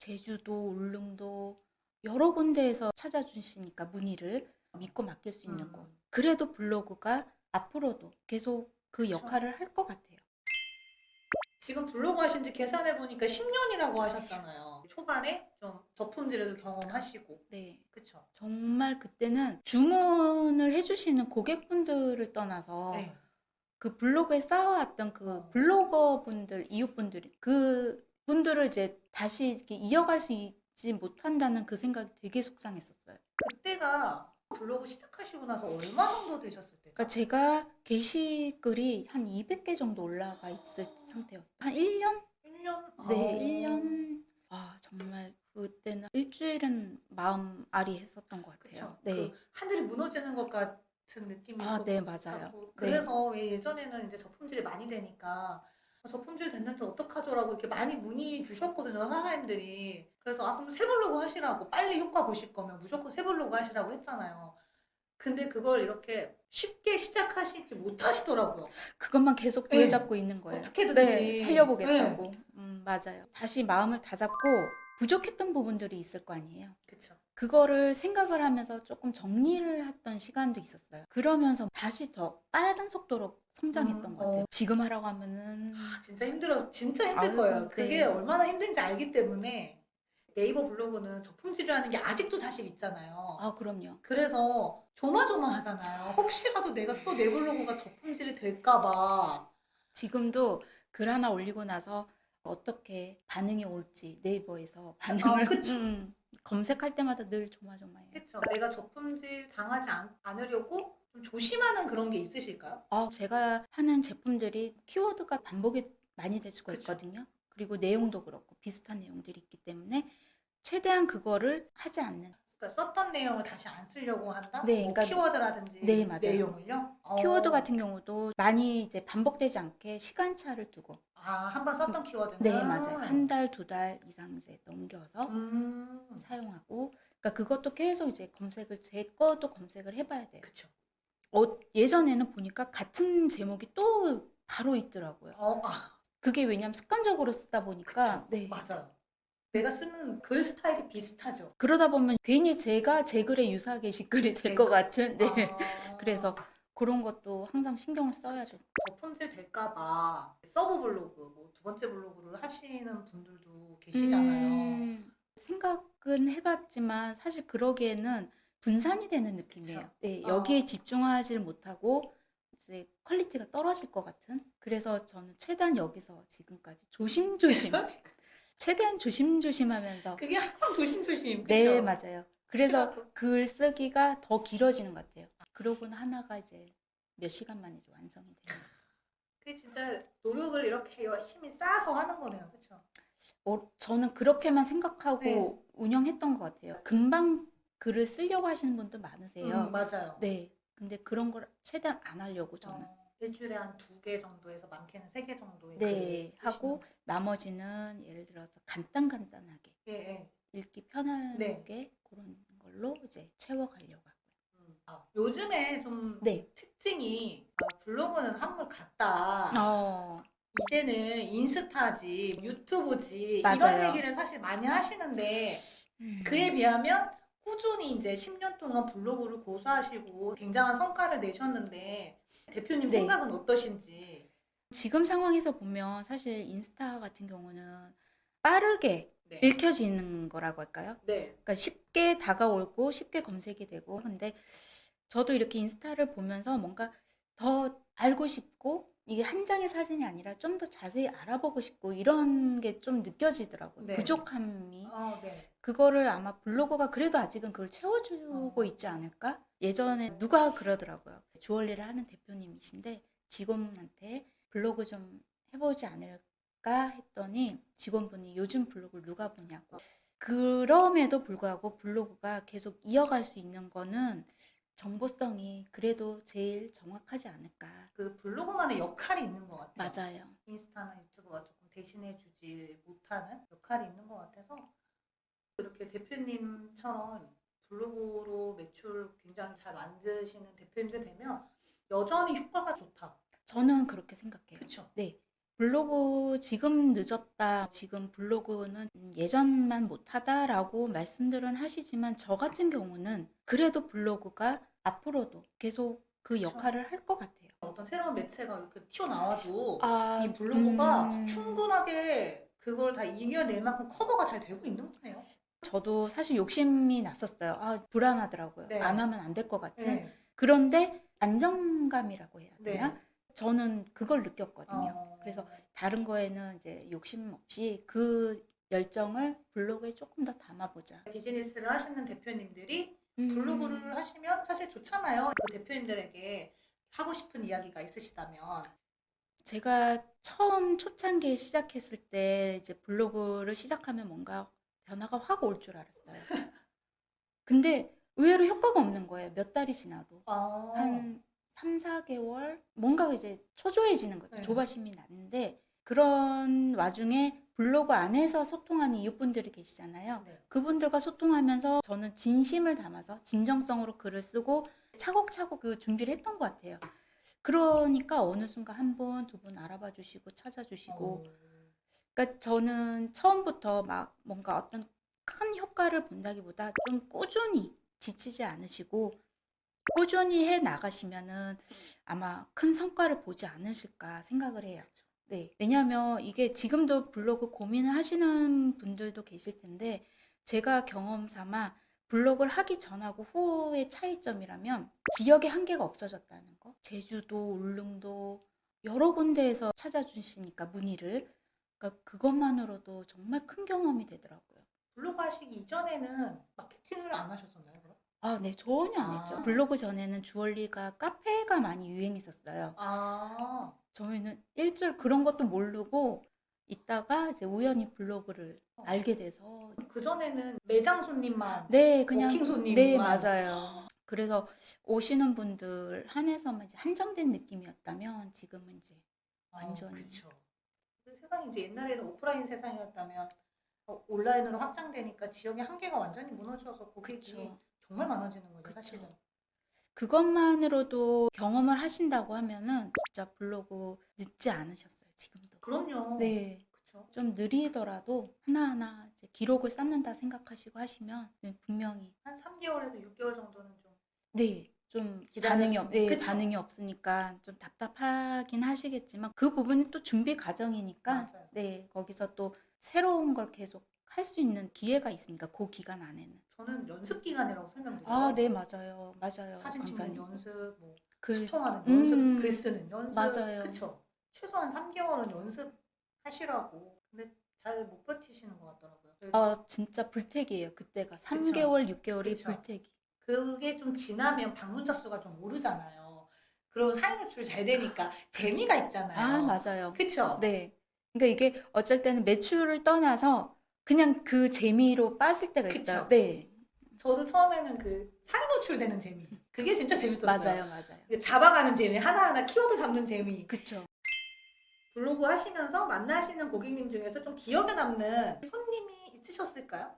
제주도, 울릉도 여러 군데에서 찾아주시니까 문의를 믿고 맡길 수 있는 곳. 그래도 블로그가 앞으로도 계속 그 그쵸. 역할을 할 것 같아요. 지금 블로그 하신 지 계산해 보니까 10년이라고 하셨잖아요. 초반에 좀 저품질을 경험하시고. 네. 그쵸? 정말 그때는 주문을 해주시는 고객분들을 떠나서 네. 그 블로그에 쌓아왔던 그 블로거분들, 이웃분들이 그 분들을 이제 다시 이렇게 이어갈 수 있지 못한다는 그 생각이 되게 속상했었어요. 그때가 블로그 시작하시고 나서 얼마 정도 되셨을 때죠? 그러니까 제가 게시글이 한 200개 정도 올라가 있을 상태였어요. 한 1년? 1년? 네, 1년. 아, 정말 그때는 일주일은 마음 아리했었던 것 같아요. 그쵸. 네. 그 하늘이 무너지는 것 같은 느낌이 아, 또 네, 맞아요. 같고. 네. 그래서 왜 예전에는 이제 저품질이 많이 되니까 저품질 됐는데 어떡하죠라고 이렇게 많이 문의 주셨거든요, 사장님들이. 그래서 그럼 새 블로그 하시라고, 빨리 효과 보실 거면 무조건 새 블로그 하시라고 했잖아요. 근데 그걸 이렇게 쉽게 시작하시지 못하시더라고요. 그것만 계속 네. 부여잡고 있는 거예요. 어떻게든지. 네, 살려보겠다고. 네. 맞아요. 다시 마음을 다잡고 부족했던 부분들이 있을 거 아니에요. 그쵸. 그거를 생각을 하면서 조금 정리를 했던 시간도 있었어요. 그러면서 다시 더 빠른 속도로 성장했던 것 같아요. 지금 하라고 하면은 진짜 진짜 힘들 아이고, 거예요. 그게 네. 얼마나 힘든지 알기 때문에. 네이버 블로그는 저품질이라는 게 아직도 사실 있잖아요. 아, 그럼요. 그래서 조마조마하잖아요. 혹시라도 내가 또 내 블로그가 저품질이 될까 봐. 지금도 글 하나 올리고 나서 어떻게 반응이 올지 네이버에서 반응을 그쵸. 검색할 때마다 늘 조마조마해요. 그쵸. 내가 저품질 당하지 않으려고 좀 조심하는 그런 게 있으실까요? 제가 하는 제품들이 키워드가 반복이 많이 될 수가 그쵸. 있거든요. 그리고 내용도 그렇고 비슷한 내용들이 있기 때문에 최대한 그거를 하지 않는. 그러니까 썼던 내용을 다시 안 쓰려고 한다? 네, 뭐 그러니까 키워드라든지 네, 맞아요. 내용을요? 키워드 같은 경우도 많이 이제 반복되지 않게 시간차를 두고. 한 번 썼던 키워드는? 네, 맞아요. 한 달, 두 달 이상 이제 넘겨서 음. 사용하고. 그러니까 그것도 계속 이제 제 것도 검색을 해봐야 돼요. 그쵸. 예전에는 보니까 같은 제목이 또 바로 있더라고요. 그게 왜냐면 습관적으로 쓰다 보니까. 그쵸. 네. 맞아요. 내가 쓰는 글 스타일이 비슷하죠. 그러다 보면 괜히 제가 제 글에 유사 게시글이 될 것 같은. 네. 그래서 그런 것도 항상 신경을 써야 돼요. 저품질 될까 봐 서브 블로그, 뭐 두 번째 블로그를 하시는 분들도 계시잖아요. 생각은 해봤지만 사실 그러기에는 분산이 되는 느낌이에요. 그쵸. 네, 여기에 집중하지 못하고 이제 퀄리티가 떨어질 것 같은. 그래서 저는 최대한 여기서 지금까지 조심조심, 최대한 조심조심하면서. 그게 항상 조심조심. 그쵸? 네, 맞아요. 그래서 혹시라도. 글 쓰기가 더 길어지는 것 같아요. 그러고는 하나가 이제 몇 시간 만에 이제 완성이 돼요. 그게 진짜 노력을 이렇게 열심히 쌓아서 하는 거네요. 그쵸? 저는 그렇게만 네. 생각하고 운영했던 것 같아요. 금방 글을 쓰려고 하시는 분도 많으세요. 맞아요. 네. 근데 그런 걸 최대한 안 하려고 저는. 일주일에 한 2개 정도에서 많게는 3개 정도의 네, 글을 하고 쓰시는. 나머지는 예를 들어서 간단하게 예, 예. 읽기 네. 편하게 그런 걸로 이제 채워가려고 하고요. 요즘에 좀 네. 특징이 블로그는 한물 갔다. 이제는 인스타지, 유튜브지 이런 맞아요. 얘기를 사실 많이 하시는데 음. 그에 비하면 꾸준히 이제 10년 동안 블로그를 고수하시고 굉장한 성과를 내셨는데 대표님 네. 생각은 어떠신지? 지금 상황에서 보면 사실 인스타 같은 경우는 빠르게 네. 읽혀지는 거라고 할까요? 네. 그러니까 쉽게 다가오고 쉽게 검색이 되고. 근데 저도 이렇게 인스타를 보면서 뭔가 더 알고 싶고 이게 한 장의 사진이 아니라 좀 더 자세히 알아보고 싶고 이런 게 좀 느껴지더라고요. 네. 부족함이. 네. 그거를 아마 블로그가 그래도 아직은 그걸 채워주고 있지 않을까? 예전에 누가 그러더라고요. 주얼리를 하는 대표님이신데 직원한테 블로그 좀 해보지 않을까 했더니 직원분이 요즘 블로그를 누가 보냐고. 그럼에도 불구하고 블로그가 계속 이어갈 수 있는 거는 정보성이 그래도 제일 정확하지 않을까. 그 블로그만의 역할이 있는 것 같아요. 맞아요. 인스타나 유튜브가 조금 대신해주지 못하는 역할이 있는 것 같아서 이렇게 대표님처럼 블로그로 매출 굉장히 잘 만드시는 대표님들 뵈면 여전히 효과가 좋다. 저는 그렇게 생각해요. 그쵸? 네. 블로그 지금 늦었다. 지금 블로그는 예전만 못하다라고 말씀들은 하시지만 저 같은 경우는 그래도 블로그가 앞으로도 계속 그 그쵸. 역할을 할 것 같아요. 어떤 새로운 매체가 이렇게 튀어나와도 아, 이 블로그가 충분하게 그걸 다 이겨낼 만큼 커버가 잘 되고 있는 거네요. 저도 사실 욕심이 났었어요. 아, 불안하더라고요. 네. 안 하면 안 될 것 같은. 네. 그런데 안정감이라고 해야 네. 되나? 저는 그걸 느꼈거든요. 어. 그래서 다른 거에는 이제 욕심 없이 그 열정을 블로그에 조금 더 담아보자. 비즈니스를 하시는 대표님들이 음. 블로그를 하시면 사실 좋잖아요. 그 대표님들에게 하고 싶은 이야기가 있으시다면. 제가 처음 초창기에 시작했을 때 이제 블로그를 시작하면 뭔가 변화가 확 올 줄 알았어요. 근데 의외로 효과가 없는 거예요. 몇 달이 지나도. 아. 한 3, 4개월 뭔가 이제 초조해지는 거죠. 네. 조바심이 났는데 그런 와중에 블로그 안에서 소통하는 이웃분들이 계시잖아요. 네. 그분들과 소통하면서 저는 진심을 담아서 진정성으로 글을 쓰고 차곡차곡 그 준비를 했던 것 같아요. 그러니까 어느 순간 한 분, 두 분 알아봐 주시고 찾아주시고 그러니까 저는 처음부터 막 뭔가 어떤 큰 효과를 본다기보다 좀 꾸준히 지치지 않으시고 꾸준히 해 나가시면은 아마 큰 성과를 보지 않으실까 생각을 해요. 네. 왜냐하면 이게 지금도 블로그 고민을 하시는 분들도 계실 텐데 제가 경험 삼아 블로그를 하기 전하고 후의 차이점이라면 지역의 한계가 없어졌다는 거. 제주도, 울릉도 여러 군데에서 찾아주시니까 문의를. 그러니까 그것만으로도 정말 큰 경험이 되더라고요. 블로그 하시기 이전에는 마케팅을 안 하셨었나요, 그럼? 아, 네, 전혀 안 했죠. 아. 블로그 전에는 주얼리가 카페가 많이 유행했었어요. 아. 저희는 일절 그런 것도 모르고 있다가 이제 우연히 블로그를 알게 돼서 그전에는 매장 손님만, 네, 그냥 워킹 손님만. 네, 맞아요. 그래서 오시는 분들 한해서만 이제 한정된 느낌이었다면 지금은 이제 완전히 그쵸. 그 세상이 이제 옛날에는 오프라인 세상이었다면 온라인으로 확장되니까 지역의 한계가 완전히 무너져서 고객이 그쵸. 정말 많아지는 거죠, 그쵸. 사실은. 그것만으로도 경험을 하신다고 하면은 진짜 블로그 늦지 않으셨어요, 지금도. 그럼요. 네. 그쵸. 좀 느리더라도 하나하나 이제 기록을 쌓는다 생각하시고 하시면 분명히 한 3개월에서 6개월 정도는 좀 네, 좀 기다렸으면, 네, 그쵸? 반응이 없으니까 좀 답답하긴 하시겠지만 그 부분이 또 준비 과정이니까 맞아요. 네, 거기서 또 새로운 걸 계속 할 수 있는 기회가 있으니까 그 기간 안에는. 저는 연습 기간이라고 설명드려요. 아, 네, 맞아요. 맞아요. 사진 찍는 강사님. 연습, 뭐 글, 소통하는 연습, 음, 글 쓰는 연습. 맞아요. 그쵸? 최소한 3개월은 연습하시라고. 근데 잘 못 버티시는 것 같더라고요. 진짜 불태기예요. 그때가 그쵸. 3개월, 6개월이 그쵸. 불태기. 그게 좀 지나면 방문자 수가 좀 오르잖아요. 그럼 사인 노출이 잘 되니까 재미가 있잖아요. 아, 맞아요. 그쵸? 네. 그러니까 이게 어쩔 때는 매출을 떠나서 그냥 그 재미로 빠질 때가 그쵸. 있어요. 네. 저도 처음에는 그 사인 노출 되는 재미. 그게 진짜 재밌었어요. 맞아요. 잡아가는 재미, 하나하나 키워드 잡는 재미. 그쵸. 블로그 하시면서 만나시는 고객님 중에서 좀 기억에 남는 손님이 있으셨을까요?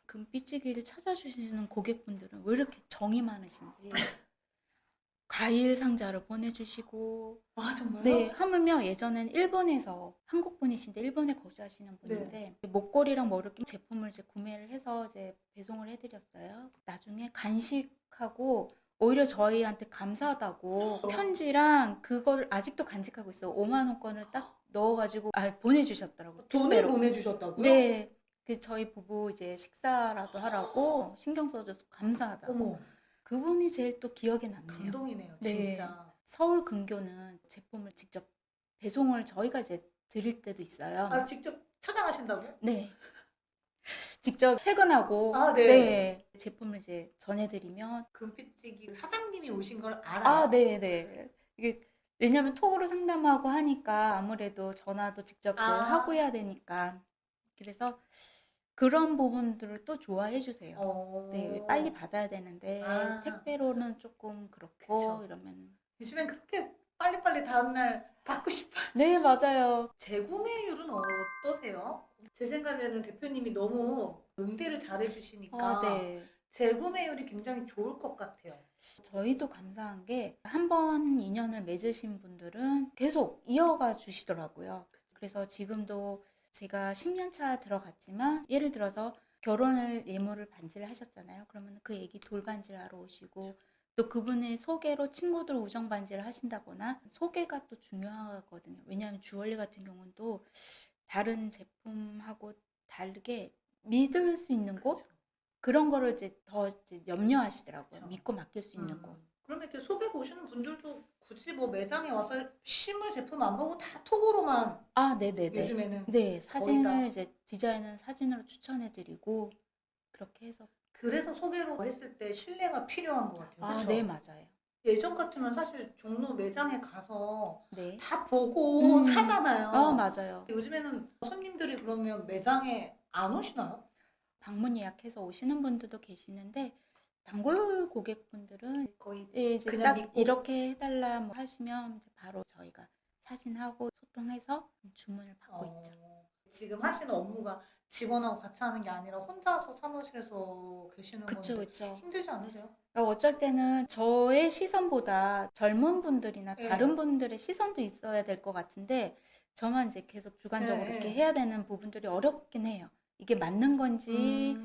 금빛찌개를 찾아주시는 고객분들은 왜 이렇게 정이 많으신지 과일 상자를 보내주시고 아, 정말요? 네, 하물며 예전엔 일본에서 한국 분이신데 일본에 거주하시는 분인데 목걸이랑 뭐 이렇게 제품을 이제 구매를 해서 이제 배송을 해드렸어요. 나중에 간식하고 오히려 저희한테 감사하다고 편지랑 그걸 아직도 간직하고 있어요. 5만 원권을 딱 넣어가지고 보내주셨더라고요. 돈을 택배로. 보내주셨다고요? 네, 그 저희 부부 이제 식사라도 하라고 신경 써줘서 감사하다고. 어머, 그분이 제일 또 기억에 남네요. 감동이네요, 네. 진짜. 서울 근교는 제품을 직접 배송을 저희가 이제 드릴 때도 있어요. 아, 직접 찾아가신다고요? 네. 직접 퇴근하고 아, 네. 네, 제품을 이제 전해드리면 금빛찌개 사장님이 오신 걸 알아요? 네. 이게 왜냐면 톡으로 상담하고 하니까 아무래도 전화도 직접 이제 하고 해야 되니까 그래서 그런 부분들을 또 좋아해 주세요. 네, 빨리 받아야 되는데 택배로는 조금 그렇고 그쵸. 이러면 요즘엔 그렇게 빨리빨리 다음날 받고 싶어요. 네, 맞아요. 재구매율은 어떠세요? 제 생각에는 대표님이 너무 응대를 잘해주시니까 네. 재구매율이 굉장히 좋을 것 같아요. 저희도 감사한 게 한 번 인연을 맺으신 분들은 계속 이어가 주시더라고요. 그래서 지금도 제가 10년 차 들어갔지만 예를 들어서 결혼을 예물을 반지를 하셨잖아요. 그러면 그 애기 돌반지를 하러 오시고 또 그분의 소개로 친구들 우정 반지를 하신다거나 소개가 또 중요하거든요. 왜냐하면 주얼리 같은 경우는 또 다른 제품하고 다르게 믿을 수 있는 곳 그런 거를 이제 더 이제 염려하시더라고요. 그쵸. 믿고 맡길 수 있는 곳. 그러면 이렇게 소개 보시는 분들도 굳이 뭐 매장에 와서 실물 제품 안 보고 다 톡으로만 아, 네네네. 요즘에는 네, 거의 사진을 다 이제 디자인은 사진으로 추천해드리고 그렇게 해서 그래서 소개로 했을 때 신뢰가 필요한 것 같아요. 아, 그렇죠? 네, 맞아요. 예전 같으면 사실 종로 매장에 가서 네. 다 보고 사잖아요. 맞아요. 요즘에는 손님들이 그러면 매장에 안 오시나요? 방문 예약해서 오시는 분들도 계시는데 단골 고객분들은 거의 예, 이제 그냥 딱 믿고 이렇게 해달라 뭐 하시면 이제 바로 저희가 사진하고 소통해서 주문을 받고 있죠. 지금 하시는 업무가 직원하고 같이 하는 게 아니라 혼자서 사무실에서 계시는 그쵸, 건데 그쵸. 힘들지 않으세요? 그러니까 어쩔 때는 저의 시선보다 젊은 분들이나 네. 다른 분들의 시선도 있어야 될 것 같은데 저만 이제 계속 주관적으로 네. 이렇게 해야 되는 부분들이 어렵긴 해요. 이게 맞는 건지,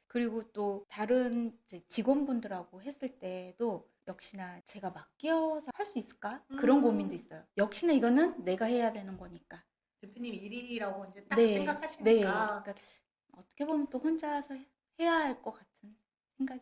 그리고 또 다른 이제 직원분들하고 했을 때도 역시나 제가 맡겨서 할 수 있을까? 그런 고민도 있어요. 역시나 이거는 내가 해야 되는 거니까. 대표님 일일이라고 이제 딱 네, 네. 생각하시니까 그러니까 어떻게 보면 또 혼자서 해야 할 것 같은 생각이